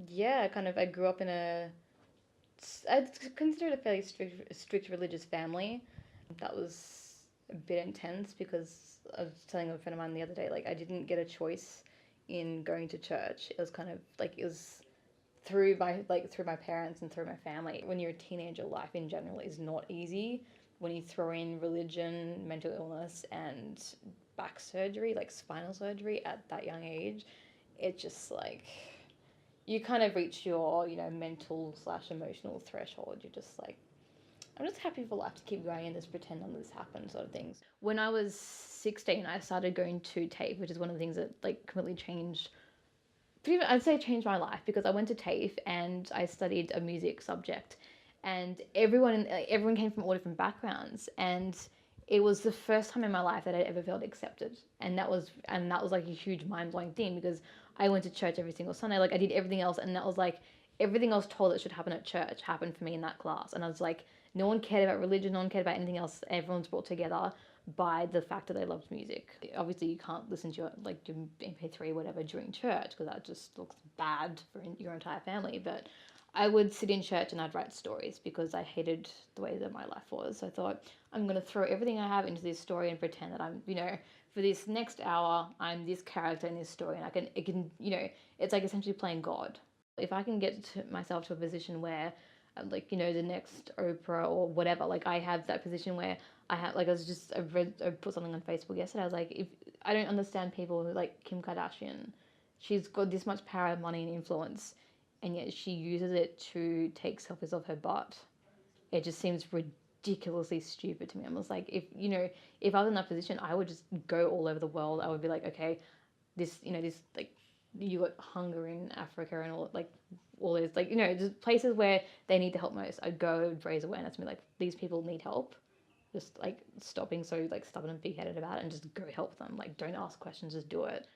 Yeah, I grew up in I'd consider it a fairly strict religious family. That was a bit intense because I was telling a friend of mine the other day, like I didn't get a choice in going to church. It was kind of like it was through my parents and through my family. When you're a teenager, life in general is not easy. When you throw in religion, mental illness, and back surgery, like spinal surgery at that young age, it just like you kind of reach your, mental slash emotional threshold. You're just like, I'm just happy for life to keep going and just pretend none of this happened, sort of things. When I was 16, I started going to TAFE, which is one of the things that like completely changed. I'd say changed my life because I went to TAFE and I studied a music subject, and everyone came from all different backgrounds, and it was the first time in my life that I'd ever felt accepted, and that was like a huge mind blowing thing because I went to church every single Sunday, like I did everything else, and that was like everything else told that should happen at church happened for me in that class, and I was like, no one cared about religion, no one cared about anything else. Everyone's brought together by the fact that they loved music. Obviously, you can't listen to your MP3 or whatever during church because that just looks bad for your entire family. But I would sit in church and I'd write stories because I hated the way that my life was. So I thought I'm gonna throw everything I have into this story and pretend that I'm, for this next hour, I'm this character in this story, and it's like essentially playing God. If I can get myself to a position where like the next Oprah or whatever, like I have that position where I have like I put something on Facebook yesterday. I was like, if I don't understand people like Kim Kardashian, she's got this much power, money, and influence, and yet she uses it to take selfies of her butt. It just seems ridiculously stupid to me. I'm just like, if I was in that position, I would just go all over the world. I would be like, okay, this like you got hunger in Africa and all those like just places where they need the help most. I'd go raise awareness and be like, these people need help. Just like stopping so like stubborn and big headed about it and just go help them. Like don't ask questions, just do it.